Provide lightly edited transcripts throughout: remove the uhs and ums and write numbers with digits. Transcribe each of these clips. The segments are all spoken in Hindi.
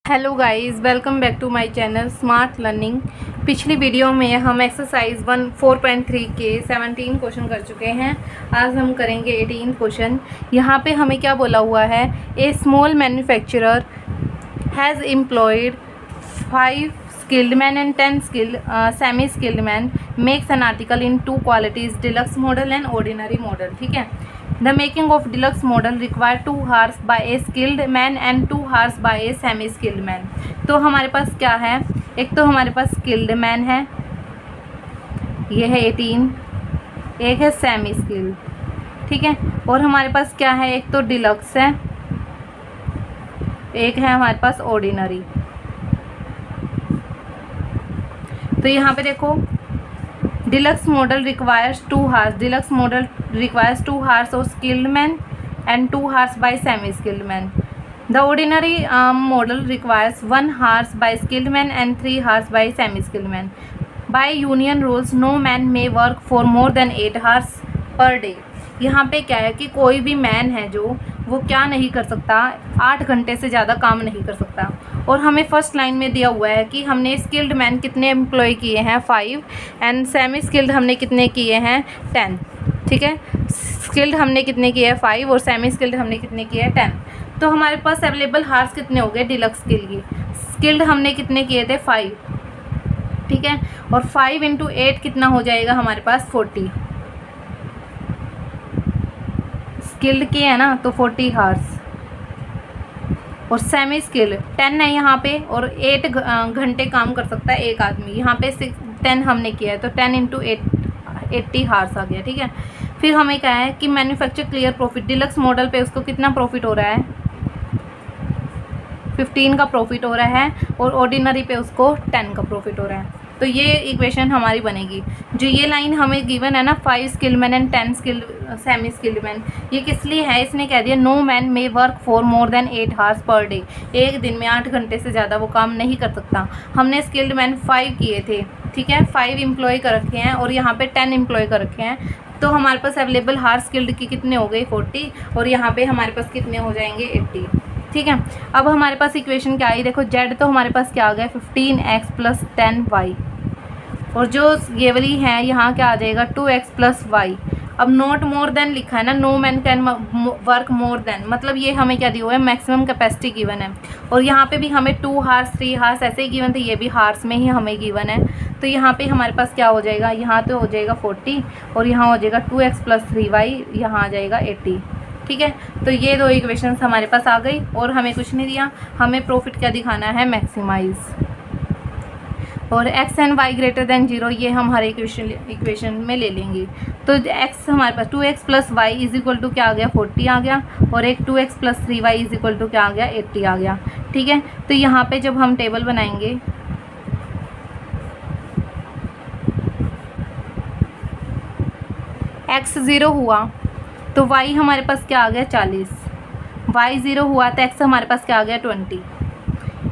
Hello guys, welcome back to my channel smart learning. पिछली वीडियो में हम एक्सरसाइज 4.3 के 17 क्वेश्चन कर चुके हैं। आज हम करेंगे 18 क्वेश्चन। यहाँ पे हमें क्या बोला हुआ है, a small manufacturer has employed 5 skilled men and 10 skilled semi skilled men makes an article in 2 qualities, deluxe model and ordinary model। ठीक है। The making of deluxe model require 2 hours by a skilled man and 2 hours by a semi skilled man। तो हमारे पास क्या है, एक तो हमारे पास skilled man है, ये है 18, एक है semi skilled, ठीक है। और हमारे पास क्या है, एक तो डिलक्स है, एक है हमारे पास ऑर्डिनरी। तो यहाँ पे देखो, deluxe model requires 2 hours, deluxe model requires 2 hours of skilled man and 2 hours by semi skilled man. The ordinary model requires 1 hours by skilled man and 3 hours by semi skilled man. By union rules no man may work for more than 8 hours per day. यहाँ पे क्या है कि कोई भी मैन है जो वो क्या नहीं कर सकता, 8 घंटे से ज़्यादा काम नहीं कर सकता। और हमें फर्स्ट लाइन में दिया हुआ है कि हमने स्किल्ड मैन कितने एम्प्लॉय किए हैं, 5, एंड सेमी स्किल्ड हमने कितने किए हैं, 10। ठीक है, स्किल्ड हमने कितने किए हैं, 5, और सेमी स्किल्ड हमने कितने किए हैं, 10। तो हमारे पास अवेलेबल हार्स कितने हो गए डिलक्स स्किल की। स्किल्ड हमने कितने किए थे, 5, ठीक है। और 5 × 8 कितना हो जाएगा हमारे पास, 40। स्किल्ड के है ना, तो 40 हार्स। और सेमी स्किल 10 है यहाँ पे, और 8 घंटे काम कर सकता है एक आदमी। यहाँ पे 10 हमने किया है, तो 10 × 8 80 हार्स आ गया, ठीक है। फिर हमें क्या है कि manufacture clear profit, deluxe model पे उसको कितना प्रॉफिट हो रहा है, 15 का प्रॉफिट हो रहा है, और ऑर्डिनरी पे उसको 10 का प्रॉफिट हो रहा है। तो ये इक्वेशन हमारी बनेगी। जो ये लाइन हमें गिवन है ना, 5 skilled man and 10 skilled semi skilled man, ये किस लिए है, इसने कह दिया no man may work for more than 8 hours per day. एक दिन में 8 घंटे से ज़्यादा वो काम नहीं कर सकता। हमने स्किल्ड मैन 5 किए थे, ठीक है, 5 एम्प्लॉय कर रखे हैं, और यहाँ पे 10 एम्प्लॉय कर रखे हैं। तो हमारे पास अवेलेबल हार्स स्किल्ड की कितने हो गए, 40, और यहाँ पे हमारे पास कितने हो जाएंगे, 80। ठीक है। अब हमारे पास इक्वेशन क्या आई, देखो जेड तो हमारे पास क्या आ गया, 15x + 10y, और जो ये वाली है यहाँ क्या आ जाएगा, 2x + y। अब नॉट मोर देन लिखा है ना, no man can work more than, मतलब ये हमें क्या दिया हुआ है, मैक्सिमम कैपेसिटी गिवन है। और यहाँ पे भी हमें 2 hours 3 hours ऐसे ही गिवन थे, ये भी हार्स में ही हमें गिवन है। तो यहाँ पे हमारे पास क्या हो जाएगा, यहाँ तो हो जाएगा 40, और यहाँ हो जाएगा 2x + 3y, यहाँ आ जाएगा 80। ठीक है। तो ये 2 इक्वेशंस हमारे पास आ गई, और हमें कुछ नहीं दिया, हमें प्रॉफिट क्या दिखाना है, मैक्सिमाइज। और x एंड y > 0 ये हम हर इक्वेशन में ले लेंगे। तो x हमारे पास 2x + y = क्या आ गया, 40 आ गया, और एक 2x + 3y = क्या आ गया, 80 आ गया। ठीक है। तो यहाँ पे जब हम टेबल बनाएंगे, x 0 हुआ तो y हमारे पास क्या आ गया, 40। y 0 हुआ तो x हमारे पास क्या आ गया, 20।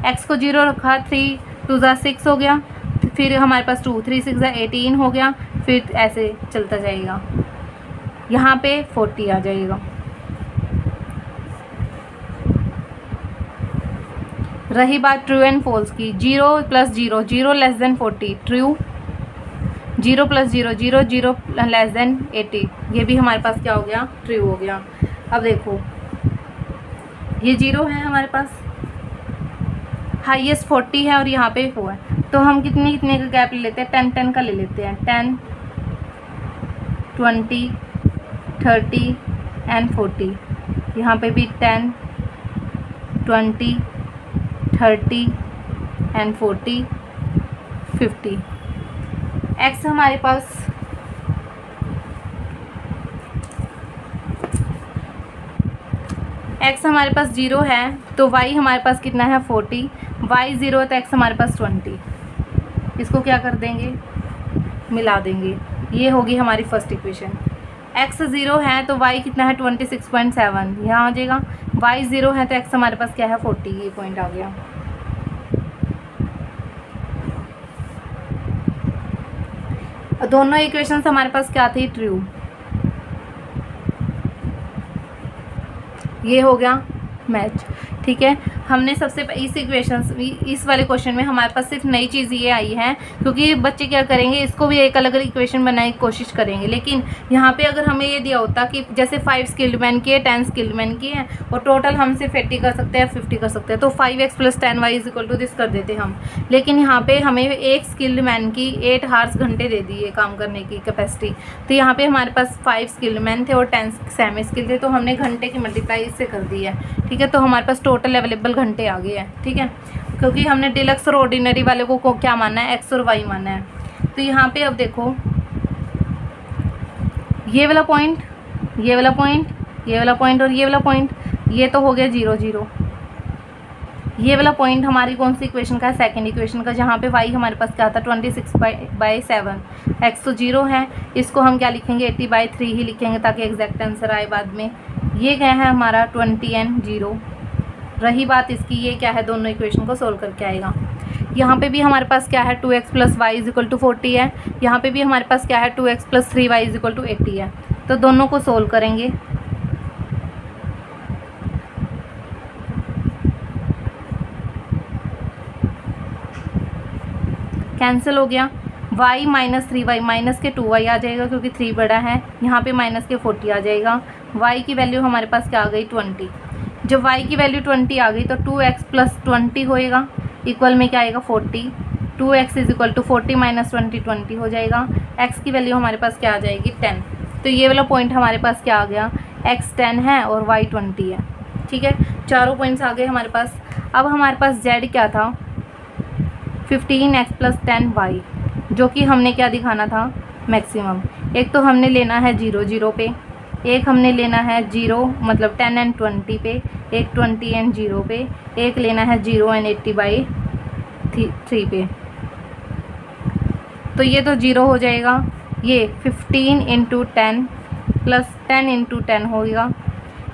x को 0 रखा, 3 × 2 = 6 हो गया, फिर हमारे पास 2 3 × 6 = 18 हो गया, फिर ऐसे चलता जाएगा, यहाँ पे 40 आ जाएगा। रही बात ट्रू एंड फॉल्स की, 0 + 0 0 < 40 ट्रू, 0 + 0 0 0 < 80, ये भी हमारे पास क्या हो गया, ट्रू हो गया। अब देखो ये 0 है हमारे पास, हाईएस्ट 40 है, और यहाँ पे 4 है, तो हम कितने कितने का गैप ले लेते हैं, 10 10 का ले लेते हैं, 10 20 30 एंड 40। यहाँ पे भी 10 20 30 एंड 40 50। x हमारे पास हमारे पास 0 है, तो y हमारे पास कितना है, 40। y 0 है तो x हमारे पास 20। इसको क्या कर देंगे, मिला देंगे, ये होगी हमारी फर्स्ट इक्वेशन। x 0 है तो y कितना है, 26.7, यहाँ आ जाएगा। y 0 है तो x हमारे पास क्या है, 40, ये पॉइंट आ गया। दोनों इक्वेशंस हमारे पास क्या थी, ट्रू। ये हो गया मैच, ठीक है। हमने सबसे इस इक्वेशन इस वाले क्वेश्चन में हमारे पास सिर्फ नई चीज़ ये आई है, क्योंकि बच्चे क्या करेंगे, इसको भी एक अलग अलग इक्वेशन बनाने की कोशिश करेंगे। लेकिन यहाँ पे अगर हमें ये दिया होता कि जैसे 5 स्किल्ड मैन की है, 10 स्किल्ड मैन की है, और टोटल हम सिर्फ 80 कर सकते हैं, 50 कर सकते हैं, तो 5x + 10y = दिस कर देते हम। लेकिन यहाँ पे हमें एक स्किल्ड मैन की 8 हार्स घंटे दे दी है काम करने की कैपेसिटी। तो यहाँ पे हमारे पास 5 स्किल्ड मैन थे और 10 सेमी स्किल्ड थे, तो हमने घंटे की मल्टीप्लाई इससे कर दी है। ठीक है, तो हमारे पास टोटल अवेलेबल घंटे आ गए हैं। ठीक है, क्योंकि हमने डिलक्स और ऑर्डिनरी वाले को क्या मानना है, x और y मानना है। तो यहाँ पे अब देखो, ये वाला पॉइंट, ये वाला पॉइंट, ये वाला पॉइंट और ये वाला पॉइंट, ये तो हो गया 0 0। ये वाला पॉइंट हमारी कौन सी इक्वेशन का है, सेकंड इक्वेशन का, जहाँ पे y हमारे पास क्या था 26/7, x तो 0 है, इसको हम क्या लिखेंगे 80/3 ही लिखेंगे ताकि एग्जैक्ट आंसर आए बाद में। ये क्या है हमारा 20 and 0। रही बात इसकी, ये क्या है, दोनों इक्वेशन को सोल्व करके आएगा। यहाँ पे भी हमारे पास क्या है 2x + y = 40 है, यहाँ पे भी हमारे पास क्या है 2x + 3y = 80 है। तो दोनों को सोल्व करेंगे। कैंसिल हो गया, y - 3y माइनस के 2y आ जाएगा क्योंकि 3 बड़ा है, यहाँ पे माइनस के 40 आ जाएगा। y की वैल्यू हमारे पास क्या आ गई 20। जब y की वैल्यू 20 आ गई तो 2x + 20 होएगा, इक्वल में क्या आएगा 40। 2x = 40 - 20 20 हो जाएगा। x की वैल्यू हमारे पास क्या आ जाएगी 10। तो ये वाला पॉइंट हमारे पास क्या आ गया, x 10 है और y 20 है। ठीक है, चारों पॉइंट्स आ गए हमारे पास। अब हमारे पास z क्या था 15x + 10y, जो कि हमने क्या दिखाना था मैक्सिमम। एक तो हमने लेना है 0 0 पे, एक हमने लेना है 0 मतलब 10 and 20 पे, एक 20 and 0 पे, एक लेना है 0 and 80/3 पे। तो ये तो 0 हो जाएगा, ये 15 × 10 + 10 × 10 होगा।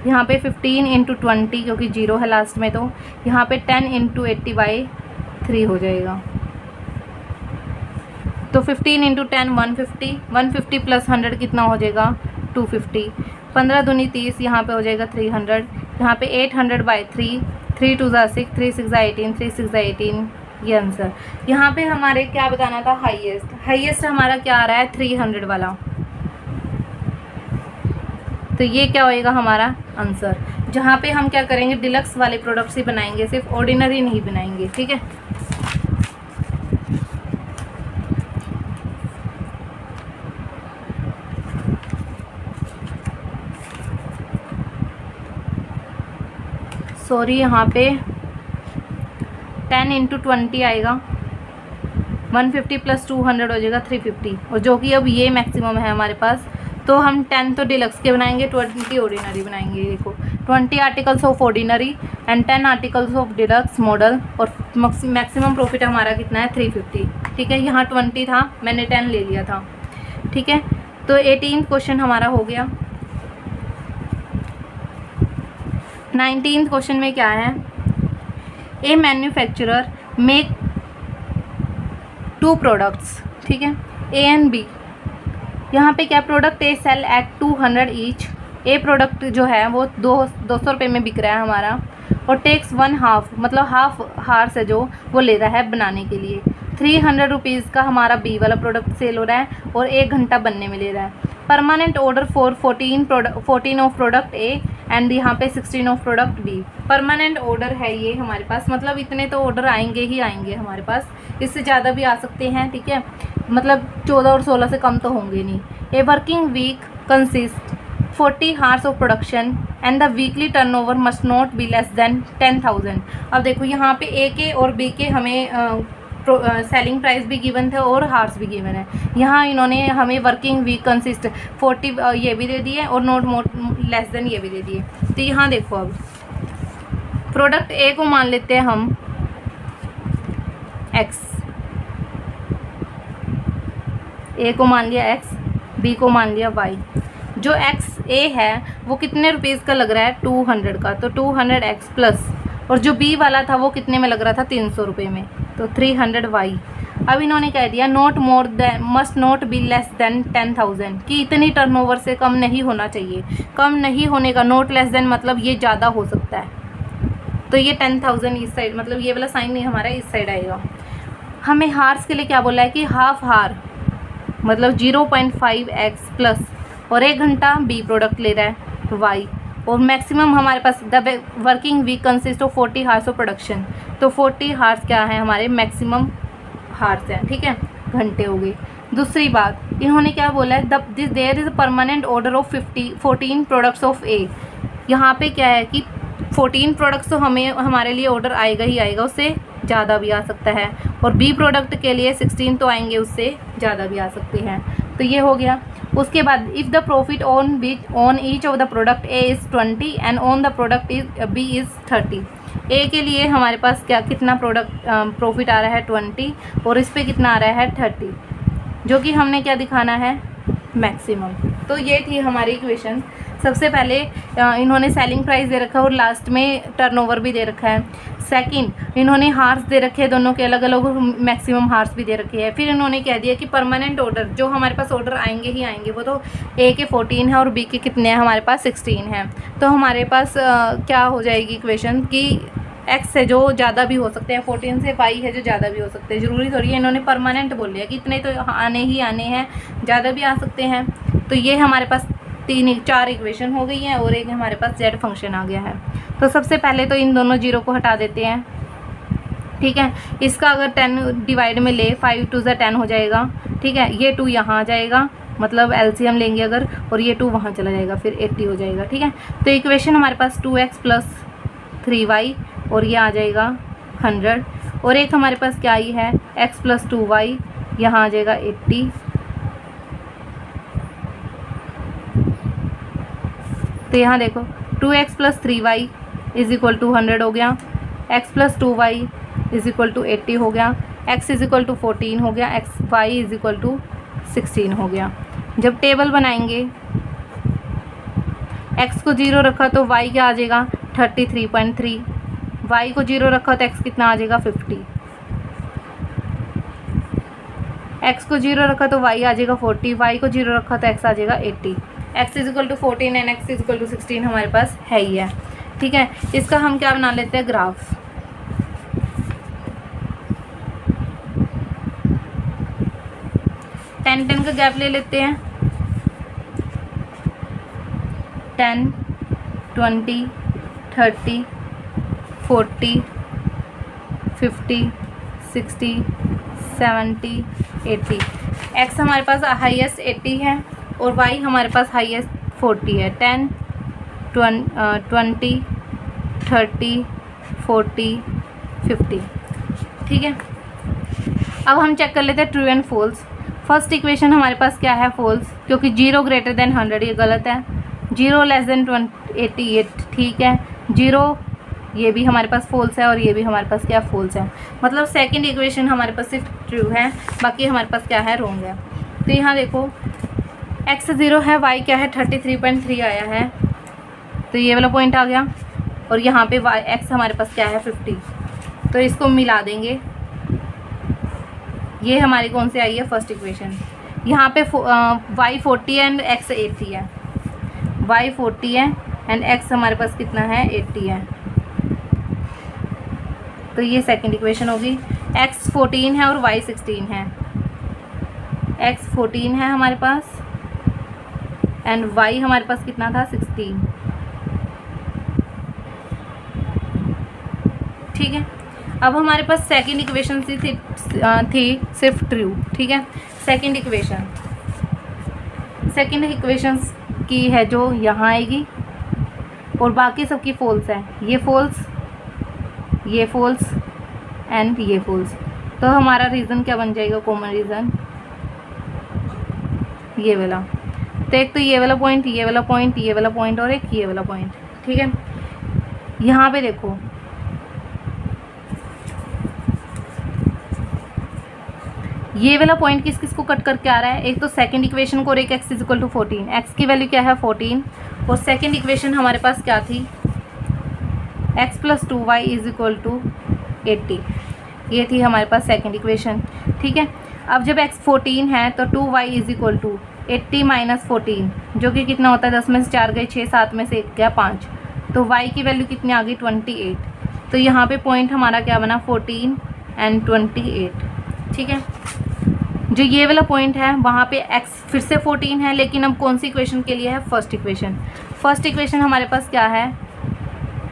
यहाँ पे 15 × 20 क्योंकि 0 है लास्ट में, तो यहाँ पे 10 × 80/3 हो जाएगा। तो 15 × 10 150, 150 + 100 कितना हो जाएगा 250, 15 दूनी 30, यहाँ पे हो जाएगा 300, यहाँ पे 800/3, 3 2 6, 3 6 18, 3 6 18, ये आंसर। यहाँ पे हमारे क्या बताना था हाईएस्ट हमारा क्या आ रहा है 300 वाला, तो ये क्या होएगा हमारा आंसर। जहाँ पे हम क्या करेंगे डिलक्स वाले प्रोडक्ट्स ही बनाएंगे, सिर्फ ऑर्डिनरी नहीं बनाएंगे। ठीक है, सॉरी यहाँ पे 10 × 20 आएगा, 150 + 200 हो जाएगा 350, और जो कि अब ये मैक्सिमम है हमारे पास। तो हम 10 तो डिलक्स के बनाएंगे, 20 ऑर्डिनरी बनाएंगे। देखो 20 articles of ordinary and 10 articles of deluxe model, और मैक्सिमम प्रॉफिट हमारा कितना है 350। ठीक है, यहाँ 20 था, मैंने 10 ले लिया था। ठीक है, तो 18th क्वेश्चन हमारा हो गया। 19th क्वेश्चन में क्या है, ए मैन्युफैक्चरर मेक 2 प्रोडक्ट्स। ठीक है, ए एंड बी। यहाँ पे क्या product A sell at 200 each. A product जो है वो 200 रुपये में बिक रहा है हमारा, और टेक्स 1/2 मतलब हाफ हार्स है जो वो ले रहा है बनाने के लिए। 300 रुपीज़ का हमारा बी वाला प्रोडक्ट सेल हो रहा है और 1 घंटा बनने में ले रहा है। Permanent order for 14 of product A and यहाँ पे 16 of product B. Permanent order है ये हमारे पास, मतलब इतने तो ऑर्डर आएंगे ही आएंगे हमारे पास, इससे ज़्यादा भी आ सकते हैं। ठीक है, मतलब 14 और 16 से कम तो होंगे नहीं। A working week consist 40 hours of production and the weekly turnover must not be less than 10,000। अब देखो यहाँ पे ए के और बी के हमें सेलिंग प्राइस भी गिवन थे और हार्स भी गिवन है। यहाँ इन्होंने हमें वर्किंग वीक कंसिस्ट 40 ये भी दे दिए और नॉट मोर लेस देन ये भी दे दिए। तो यहाँ देखो अब प्रोडक्ट ए को मान लेते हैं हम x, ए को मान लिया x, बी को मान लिया y। जो x ए है वो कितने रुपीज़ का लग रहा है 200 का, तो 200x प्लस, और जो बी वाला था वो कितने में लग रहा था 300 रुपये में, तो 300y। अब इन्होंने कह दिया not more than must not be less than 10,000, कि इतनी टर्नओवर से कम नहीं होना चाहिए। कम नहीं होने का, नॉट लेस देन मतलब ये ज़्यादा हो सकता है। तो ये 10,000 इस साइड, मतलब ये वाला साइन नहीं हमारा इस साइड आएगा। हमें हार्स के लिए क्या बोला है कि हाफ हार मतलब 0.5x प्लस, और 1 घंटा बी प्रोडक्ट ले रहा है वाई, और मैक्सिमम हमारे पास the working week consist of 40 hours of production, तो 40 हार्स क्या है हमारे मैक्सिमम हार्स हैं, ठीक है, घंटे हो गए। दूसरी बात इन्होंने क्या बोला है, there is a permanent order of 14 products of A. यहाँ पे क्या है कि 14 प्रोडक्ट्स तो हमारे लिए ऑर्डर आएगा ही आएगा, उससे ज़्यादा भी आ सकता है, और बी प्रोडक्ट के लिए 16 तो आएंगे, उससे ज़्यादा भी आ सकते हैं। तो ये हो गया। उसके बाद if the profit on each of the product A is 20 and on the product is B is 30। A के लिए हमारे पास कितना प्रॉफिट आ रहा है 20, और इस पर कितना आ रहा है 30, जो कि हमने क्या दिखाना है मैक्सिमम। तो ये थी हमारी इक्वेशन। सबसे पहले इन्होंने सेलिंग प्राइस दे रखा है और लास्ट में टर्नओवर भी दे रखा है। सेकंड इन्होंने हार्स दे रखे हैं, दोनों के अलग अलग मैक्सिमम हार्स भी दे रखे हैं। फिर इन्होंने कह दिया कि परमानेंट ऑर्डर जो हमारे पास ऑर्डर आएंगे ही आएंगे, वो तो ए के 14 है और बी के कितने हैं हमारे पास 16 हैं। तो हमारे पास क्या हो जाएगी इक्वेशन कि एक्स है जो ज़्यादा भी हो सकते हैं, 14 से वाई है जो ज़्यादा भी हो सकते हैं, ज़रूरी थोड़ी है। इन्होंने परमानेंट बोल लिया कि इतने तो आने ही आने हैं, ज़्यादा भी आ सकते हैं। तो ये हमारे पास 4 इक्वेशन हो गई हैं, और एक हमारे पास जेड फंक्शन आ गया है। तो सबसे पहले तो इन दोनों जीरो को हटा देते हैं, ठीक है। इसका अगर 10 डिवाइड में ले 5 2 ज़ा 10 हो जाएगा, ठीक है। ये 2 यहाँ आ जाएगा, मतलब एलसीएम लेंगे अगर, और ये 2 वहाँ चला जाएगा, फिर 80 हो जाएगा, ठीक है। तो इक्वेशन हमारे पास 2x प्लस 3y, और ये आ जाएगा 100, और एक हमारे पास क्या आई है x प्लस 2y, यहाँ आ जाएगा 80। तो यहाँ देखो 2x plus 3y is equal to 100 हो गया, x plus 2y is equal to 80 हो गया, x इज इक्वल टू 14 हो गया, y इज इक्वल टू 16 हो गया। जब टेबल बनाएंगे x को 0 रखा तो y क्या आ जाएगा 33.3, y को 0 रखा तो x कितना आ जाएगा 50, x को 0 रखा तो y आ जाएगा 40, y को 0 रखा तो x आ जाएगा 80। x is equal to 14 and x is equal to 16 हमारे पास है ही है, ठीक है। इसका हम क्या बना लेते हैं ग्राफ। टेन का गैप ले लेते हैं, 10 20 30 40 50 60 70 80। x हमारे पास हाईएस्ट 80 है और y हमारे पास हाईएस्ट 40 है। 10 20 30 40 50, ठीक है। अब हम चेक कर लेते हैं true and false. First equation हमारे पास क्या है फॉल्स, क्योंकि 0 ग्रेटर देन 100 ये गलत है, 0 लेस देन 88 ठीक है, 0 ये भी हमारे पास फॉल्स है, और ये भी हमारे पास क्या फॉल्स है। मतलब सेकंड इक्वेशन हमारे पास सिर्फ ट्रू है, बाकी हमारे पास क्या है रॉन्ग है। तो यहाँ देखो x 0 है, y क्या है 33.3 आया है, तो ये वाला पॉइंट आ गया, और यहाँ पे x हमारे पास क्या है 50, तो इसको मिला देंगे। ये हमारी कौन सी आई है फर्स्ट इक्वेशन। यहाँ पे y 40 एंड x 80 है, y 40 है एंड x हमारे पास कितना है 80 है, तो ये सेकंड इक्वेशन होगी। x 14 है और y 16 है, x 14 है हमारे पास एंड y हमारे पास कितना था 16, ठीक है। अब हमारे पास सेकंड इक्वेशन थी सिर्फ ट्रू, ठीक है। सेकंड इक्वेशन की है जो यहाँ आएगी, और बाकी सबकी फॉल्स है, ये फॉल्स ये फॉल्स एंड ये फॉल्स। तो हमारा रीज़न क्या बन जाएगा कॉमन रीज़न ये वाला। तो एक तो ये वाला पॉइंट, ये वाला पॉइंट, ये वाला पॉइंट और एक ये वाला पॉइंट, ठीक है। यहाँ पे देखो ये वाला पॉइंट किस किस को कट करके आ रहा है, एक तो सेकंड इक्वेशन को और एक x is equal to 14, x की वैल्यू क्या है 14, और सेकंड इक्वेशन हमारे पास क्या थी x plus 2y is equal to 80, ये थी हमारे पास सेकंड इक्वेशन, ठीक है। अब जब x 14 है तो 2y is equal to 80 minus 14, जो कि कितना होता है 10 में से 4 गए 6, 7 में से 1 गया 5, तो y की वैल्यू कितनी आ गई 28, तो यहाँ पे पॉइंट हमारा क्या बना 14 and 28, ठीक है। जो ये वाला पॉइंट है वहाँ पे x फिर से 14 है, लेकिन अब कौन सी इक्वेशन के लिए है, फर्स्ट इक्वेशन। फर्स्ट इक्वेशन हमारे पास क्या है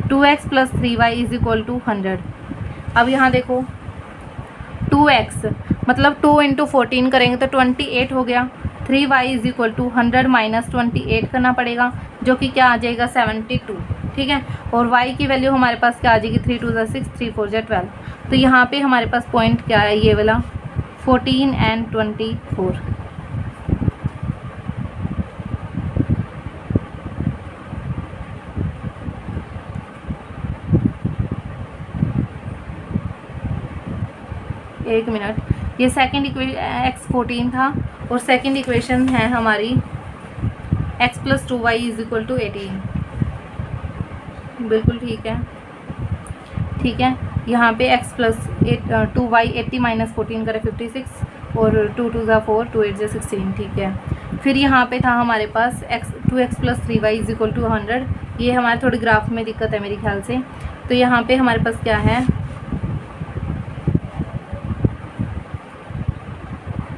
2x + 3y = 100। अब यहाँ देखो 2x मतलब 2 × 14 करेंगे तो 28 हो गया, 3y = 100 - 28 करना पड़ेगा, जो कि क्या आ जाएगा 72, ठीक है। और y की वैल्यू हमारे पास क्या आ जाएगी 3 × 2 = 6, 3 × 4 = 12। तो यहाँ पे हमारे पास पॉइंट क्या है, ये वाला 14 and 24। एक मिनट, ये सेकंड इक्वेशन x 14 था और सेकंड इक्वेशन है हमारी x + 2y = 18। बिल्कुल ठीक है, ठीक है। यहाँ पे x + 2y 80 - 14 करें 56 और 2 × 2 = 4, 2 × 8 = 16, ठीक है। फिर यहाँ पे था हमारे पास 2x + 3y = 100। ये हमारे थोड़ी ग्राफ में दिक्कत है मेरे ख्याल से। तो यहाँ पे हमारे पास क्या है,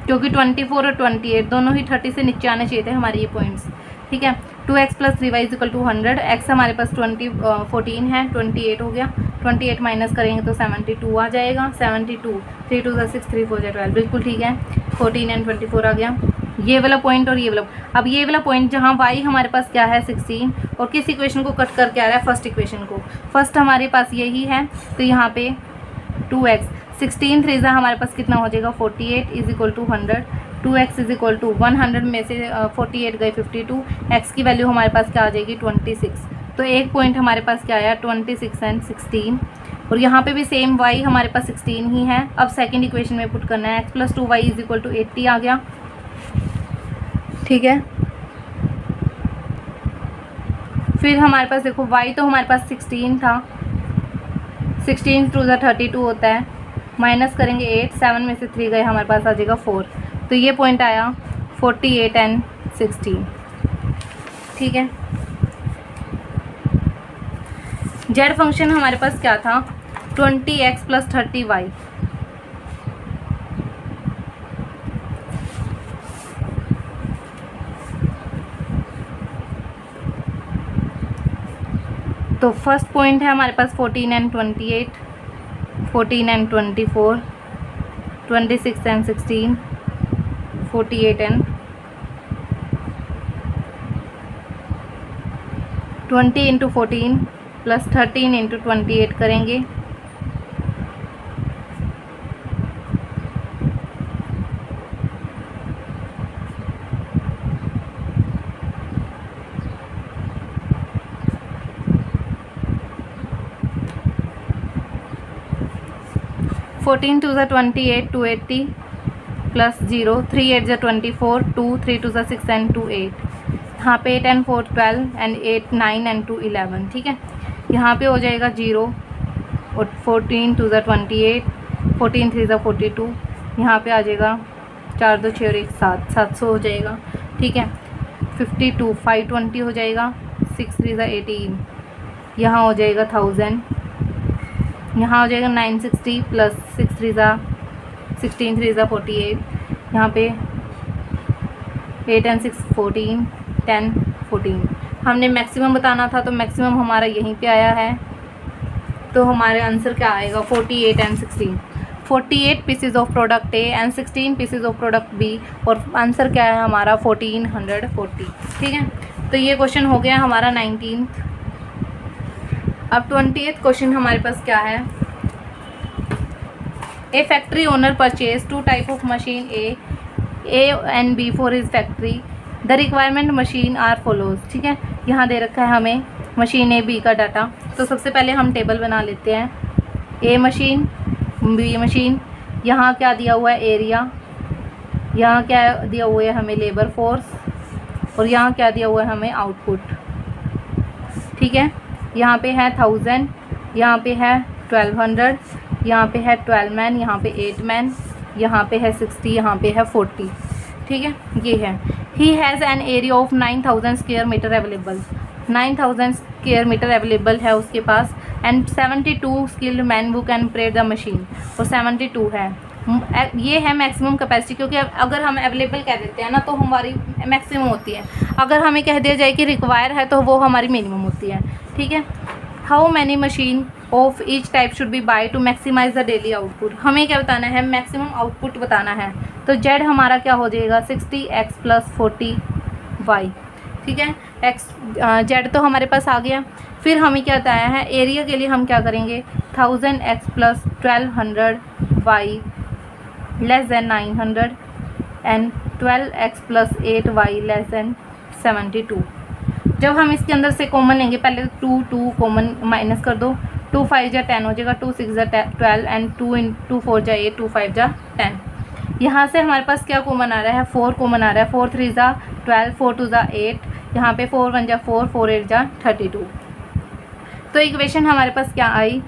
क्योंकि 24 और 28 दोनों ही 30 से नीचे आने चाहिए थे हमारे ये पॉइंट्स, ठीक है। 2x + 3y = 100, x हमारे पास 14 है, 28 हो गया, 28 माइनस करेंगे तो 72 आ जाएगा, 72, 3 × 2 = 6, 3 × 4 = 12, बिल्कुल ठीक है। 14 and 24 आ गया, ये वाला पॉइंट और ये वाला। अब ये वाला पॉइंट जहाँ y हमारे पास क्या है 16 और किस इक्वेशन को कट करके आ रहा है, फर्स्ट इक्वेशन को। फर्स्ट हमारे पास यही है, तो यहाँ पे 2x 16 3 हमारे पास कितना हो जाएगा 48 = 100, 2x = 100 में से 48 गए 52, x की वैल्यू हमारे पास क्या आ जाएगी 26। तो एक पॉइंट हमारे पास क्या आया 26 and 16, और यहाँ पे भी सेम y हमारे पास 16 ही है। अब सेकंड इक्वेशन में पुट करना है, x + 2y = 80 आ गया, ठीक है। फिर हमारे पास देखो y तो हमारे पास 16 था, 16 × 2 = 32 होता है, माइनस करेंगे 8, 7 में से 3 गए हमारे पास आ जाएगा 4। तो ये पॉइंट आया 48 and 16, ठीक है। z फंक्शन हमारे पास क्या था 20x + 30y। तो फर्स्ट पॉइंट है हमारे पास 14 and 28, 14 and 24, 26 and 16, 48 and 20 × 14 + 13 × 28 करेंगे, (14 × 2 = 28, 280 + 0, 3 × 8 = 24, 2, 3 × 2 = 6 and 2 8। यहाँ पे 8 and 4 12 and 8 9 and 2 11, ठीक है। यहाँ पे हो जाएगा 0 और 14 × 2 = 28, 14 3 = 42, यहाँ पे आ जाएगा 4 2 6 और 1 7, 700 हो जाएगा, ठीक है। 52 520 हो जाएगा, 6 3 = 18, यहाँ हो जाएगा 1000, यहाँ हो जाएगा 960 + 6 3 = 16 3 = 48, यहाँ पे 8 and 6 14, 10 14। हमने मैक्सिमम बताना था तो मैक्सिमम हमारा यहीं पे आया है, तो हमारे आंसर क्या आएगा 48 and 16। 48 pieces of product A and 16 pieces of product B, और आंसर क्या है हमारा 1440, ठीक है। तो ये क्वेश्चन हो गया हमारा 19th। अब 20th क्वेश्चन हमारे पास क्या है, a factory owner purchase 2 type of machine A and B for his factory, the requirement machine are follows, ठीक है। यहाँ दे रखा है हमें मशीन ए बी का डाटा, तो सबसे पहले हम टेबल बना लेते हैं। ए मशीन, बी मशीन, यहाँ क्या दिया हुआ है एरिया, यहाँ क्या दिया हुआ है हमें लेबर फोर्स, और यहाँ क्या दिया हुआ है हमें आउटपुट, ठीक है। यहाँ पे है 1000, यहाँ पे है 1200, यहाँ पे है 12 मैन, यहाँ पे 8 मैन, यहाँ पे है 60, यहाँ पे है 40, ठीक है। ये है he has an area of 9000 square metre available, 9000 square metre available है उसके पास। And 72 skilled man who can operate the machine, और 72 है। ये है मैक्सिमम कैपेसिटी, क्योंकि अगर हम अवेलेबल कह देते हैं ना तो हमारी मैक्सिमम होती है, अगर हमें कह दिया जाए कि रिक्वायर है तो वो हमारी मिनिमम होती है। ठीक है। How many machine of each type should be buy to maximise the daily output, हमें क्या बताना है, मैक्सिमम आउटपुट बताना है। तो जेड हमारा क्या हो जाएगा 60x प्लस 40y। ठीक है, एक्स जेड तो हमारे पास आ गया। फिर हमें क्या बताया है, एरिया के लिए हम क्या करेंगे 1000x plus 1200y less than 900 and 12x plus 8y less than 72। जब हम इसके अंदर से कॉमन लेंगे, पहले 2 कॉमन माइनस कर दो, 2 5 जा 10 हो जाएगा, 2 6 जा 12 एंड 2 4 जा 8, 2 5 जा 10। यहाँ से हमारे पास क्या कॉमन आ रहा है, 4 कॉमन आ रहा है, 4 3 जा 12, 4 2 जा 8, यहाँ पे 4 1 जा 4, 4 8 जा 32। तो इक्वेशन हमारे पास क्या आई,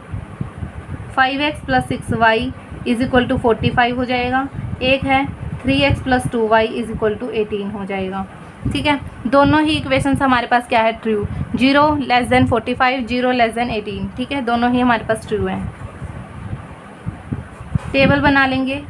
5x plus 6y is equal to 45 हो जाएगा। एक है 3x plus 2y is equal to 18 हो जाएगा। ठीक है, दोनों ही इक्वेशंस हमारे पास क्या है, true. 0 less than 45, 0 less than 18। ठीक है, दोनों ही हमारे पास ट्रू हैं। टेबल बना लेंगे।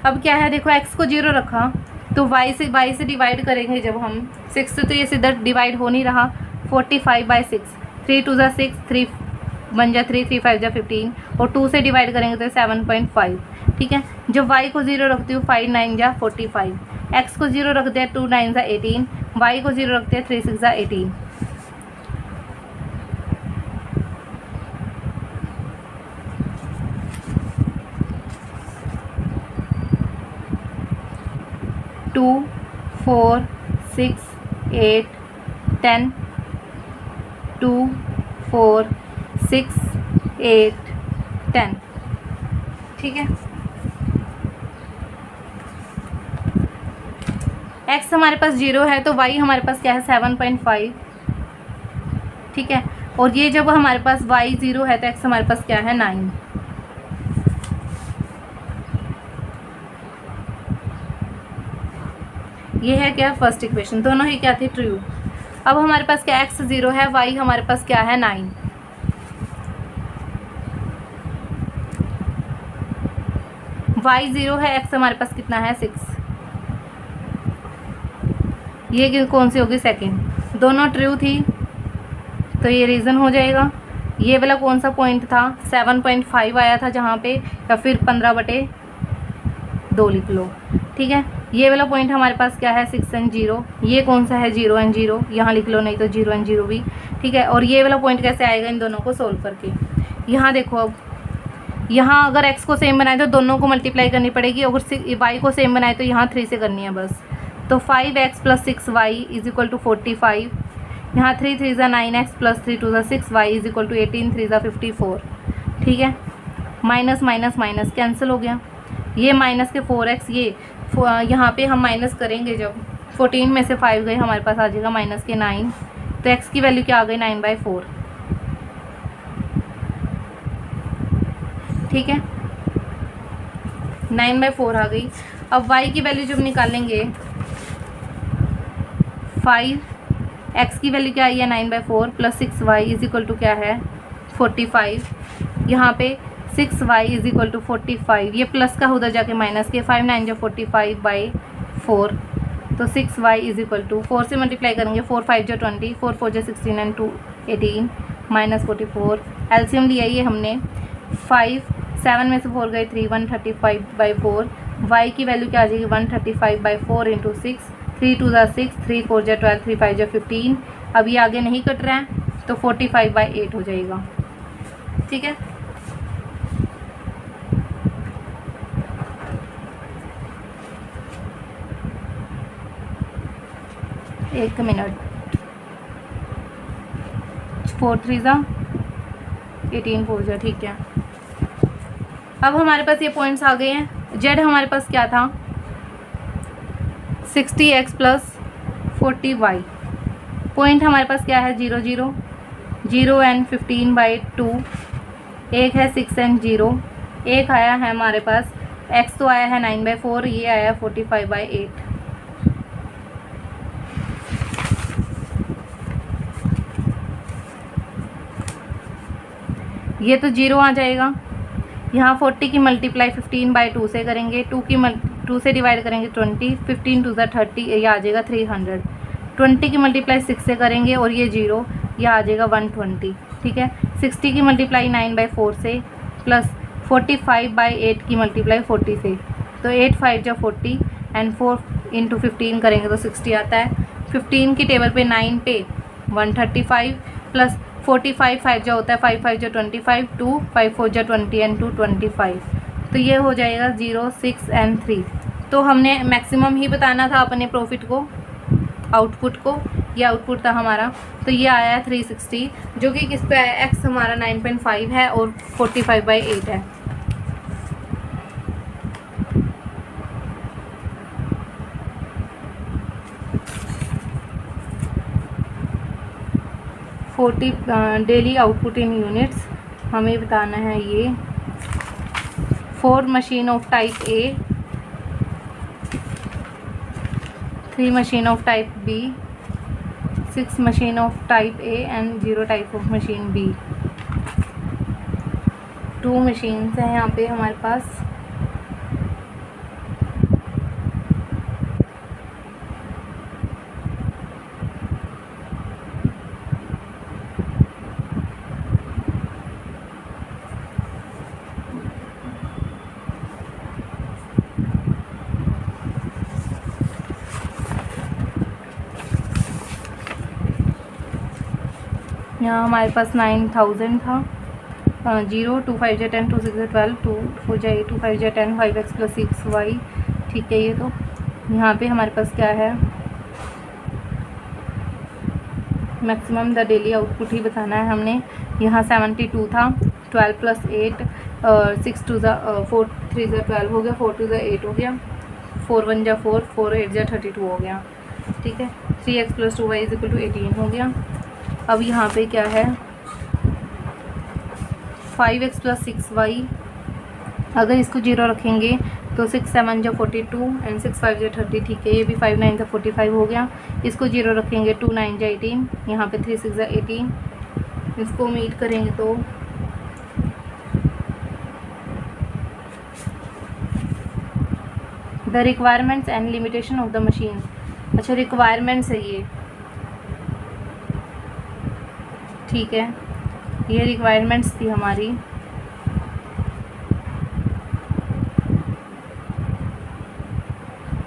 अब क्या है, देखो x को 0 रखा तो y से डिवाइड करेंगे जब हम 6 से, तो ये सीधा डिवाइड हो नहीं रहा। 45/6, 3 2 जा 6, 3 1 जा 3, 3 5 जा 15, और 2 से डिवाइड करेंगे तो 7.5। ठीक है, जब y को 0 रखती हूँ 5 9 जा 45, x को 0 रखते हैं 2 9 जा 18, y को 0 रखते हैं 3 6 जा 18। टू 4 6 8 10, 2 4 6 8 10। ठीक है, x हमारे पास 0 है तो y हमारे पास क्या है 7.5। ठीक है, और ये जब हमारे पास y 0 है तो x हमारे पास क्या है 9। ये है क्या फर्स्ट इक्वेशन, दोनों ही क्या थी ट्रू। अब हमारे पास क्या x 0 है, y हमारे पास क्या है 9। y 0 है, x हमारे पास कितना है 6। ये कौन सी होगी सेकंड, दोनों ट्रू थी तो ये रीज़न हो जाएगा। ये वाला कौन सा पॉइंट था, 7.5 आया था जहाँ पे, या फिर 15/2 लिख लो। ठीक है, ये वाला पॉइंट हमारे पास क्या है 6 एंड 0, ये कौन सा है 0 एंड 0, यहाँ लिख लो, नहीं तो 0 एंड 0 भी। ठीक है, और ये वाला पॉइंट कैसे आएगा इन दोनों को सोल्व करके। यहाँ देखो, अब यहाँ अगर x को सेम बनाए तो दोनों को मल्टीप्लाई करनी पड़ेगी, अगर y को सेम बनाए तो यहाँ 3 से करनी है बस। तो 5x plus 6y is equal to 45, यहाँ 3 3 ज़ा 9x प्लस 3 2 ज़ा 6y इज इक्वल टू 18 3 ज़ा 54। ठीक है, माइनस माइनस माइनस कैंसिल हो गया, ये माइनस के 4x, ये यहाँ पे हम माइनस करेंगे जब 14 में से 5 गए हमारे पास आ जाएगा माइनस के 9, तो x की वैल्यू क्या आ गई 9/4। ठीक है, 9/4 आ गई। अब y की वैल्यू जब निकालेंगे 5x की वैल्यू क्या आई है 9/4 plus 6y is equal to क्या है 45। यहाँ पे 6y इज इक्वल टू 45, ये प्लस का उधर जाके माइनस के 5 9 जो 45/4, तो 6y इज इक्वल टू 4 से मल्टीप्लाई करेंगे, 4 5 जो 20, 4 4 जो 16 एंड 2 18 माइनस 44। एलसीएम लिया ये हमने, 5 7 में से 4 गए 3, 135/4। y की वैल्यू क्या आ जाएगी 135/4 इंटू 6, 3 2 ज़ा 6, 3 4 जा 12, 3 5 जा 15। अब ये आगे नहीं कट रहा है तो 45/8 हो जाएगा। ठीक है, एक मिनट, 4 3 ज़ा 18 4 जा। ठीक है, अब हमारे पास ये पॉइंट्स आ गए हैं। जेड हमारे पास क्या था 60x प्लस 40y, पॉइंट हमारे पास क्या है 0 0 0 एंड 15/2, एक है 6 एंड 0, एक आया है हमारे पास x तो आया है 9/4, ये आया 45/8। ये तो 0 आ जाएगा। यहाँ 40 की मल्टीप्लाई 15/2 से करेंगे, 2 से डिवाइड करेंगे 20, 15 2 30, ये आ जाएगा 300। 20 की मल्टीप्लाई 6 से करेंगे और ये 0, यह आ जाएगा 120। ठीक है। 60 की मल्टीप्लाई 9/4 से प्लस 45/8 की मल्टीप्लाई 40 से, तो 8 5 जा 40 एंड 4 × 15 करेंगे तो 60 आता है। 15 की टेबल पे 9 पे 135 प्लस 45 5 जा होता है 5 5 जा 25, 2 5 4 जा 20 एंड 2 25, तो ये हो जाएगा 0 6 एंड 3। तो हमने मैक्सिमम ही बताना था अपने प्रॉफिट को, आउटपुट को, ये आउटपुट था हमारा। तो ये आया है 360, जो कि किस पे है, एक्स हमारा 9.5 है और 45/8 है। डेली आउटपुट इन यूनिट्स हमें बताना है ये। 4 machine of type A, 3 machine of type B, 6 machine of type A and 0 type of machine B. 2 machines हैं यहाँ पे हमारे पास। यहाँ हमारे पास 9000 था। 0 2 5 जा 10, 2 6 जा 12, 2 4 जा 8, 2 5 जा 10, 5x + 6y। ठीक है। ये तो यहाँ पे हमारे पास क्या है, मैक्सिमम द डेली आउटपुट ही बताना है हमने। यहाँ 72 था, 12 + 8, 6 2 जा 4 3 जा 12 हो गया, 4 2 जा 8 हो गया, 4 1 जा 4, 4 8 जा 32 हो गया। ठीक है। 3x + 2y = 18 हो गया। अब यहाँ पे क्या है, 5x + 6y, अगर इसको 0 रखेंगे तो 6 7 जा 42 एंड 6 5 जा 30। ठीक है। ये भी 5 9 जा 45 हो गया। इसको 0 रखेंगे 2 9 जा 18, यहाँ पे 3 6 जा 18। इसको मीट करेंगे तो the requirements and limitation of the machine. अच्छा, रिक्वायरमेंट्स है ये। ठीक है। ये रिक्वायरमेंट्स थी हमारी।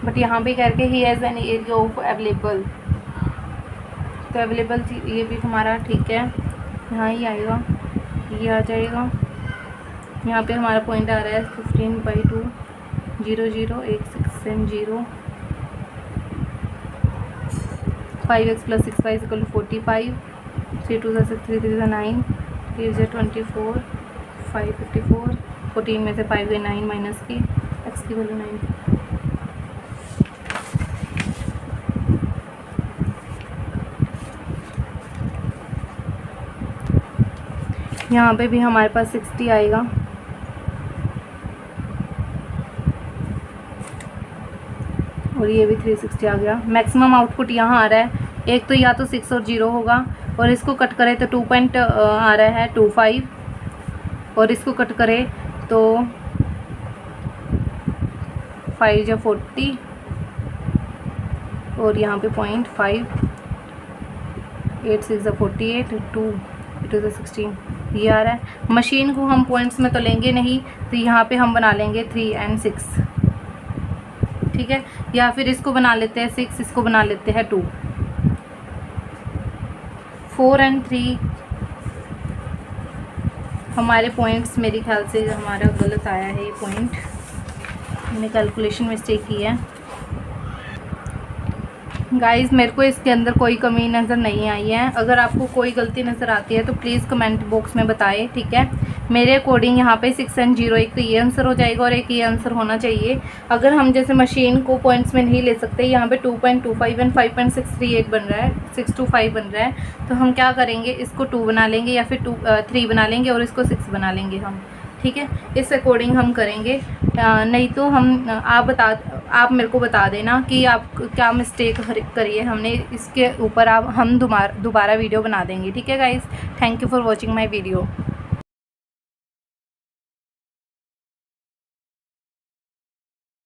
बट यहाँ पे करके ही has an area of available, तो अवेलेबल थी ये भी हमारा। ठीक है। यहाँ ही आएगा, ये आ जाएगा। यहाँ पे हमारा पॉइंट आ रहा है 15/2 0 0 1 6 एंड 0। 5x + 6y = 45, 3 2 जा 6, 3 3 जा 9, 3 जा 24, 5 54, 14 में से 5 गए 9 माइनस की, x की वैल्यू 9। यहाँ पे भी हमारे पास 60 आएगा। और ये भी 360 आ गया। मैक्सिमम आउटपुट यहाँ आ रहा है। एक तो या तो 6 और 0 होगा, और इसको कट करें तो 2 पॉइंट आ रहा है 25, और इसको कट करें तो 5 जा 40 और यहाँ पे 0.5, 8 6 जा 48, 2 2 जा 16, ये आ रहा है। मशीन को हम पॉइंट्स में तो लेंगे नहीं, तो यहाँ पे हम बना लेंगे 3 and 6। ठीक है। या फिर इसको बना लेते हैं 6, इसको बना लेते हैं 2। 4 and 3 हमारे पॉइंट्स, मेरे ख्याल से हमारा गलत आया है ये पॉइंट, मैंने कैलकुलेशन मिस्टेक की है। गाइज़, मेरे को इसके अंदर कोई कमी नज़र नहीं आई है। अगर आपको कोई गलती नज़र आती है तो प्लीज़ कमेंट बॉक्स में बताएं। ठीक है। मेरे अकॉर्डिंग यहाँ पे 6 and 0, एक तो ये आंसर हो जाएगा और एक ये आंसर होना चाहिए। अगर हम जैसे मशीन को पॉइंट्स में नहीं ले सकते, यहाँ पे 2.25 एंड 5.638 बन रहा है, 625 बन रहा है, तो हम क्या करेंगे, इसको 2 बना लेंगे या फिर 3 बना लेंगे और इसको 6 बना लेंगे हम। ठीक है। इस अकॉर्डिंग हम करेंगे। नहीं तो हम आप मेरे को बता देना कि आप क्या मिस्टेक करी है हमने, इसके ऊपर हम दोबारा वीडियो बना देंगे। ठीक है guys, thank you for watching my video.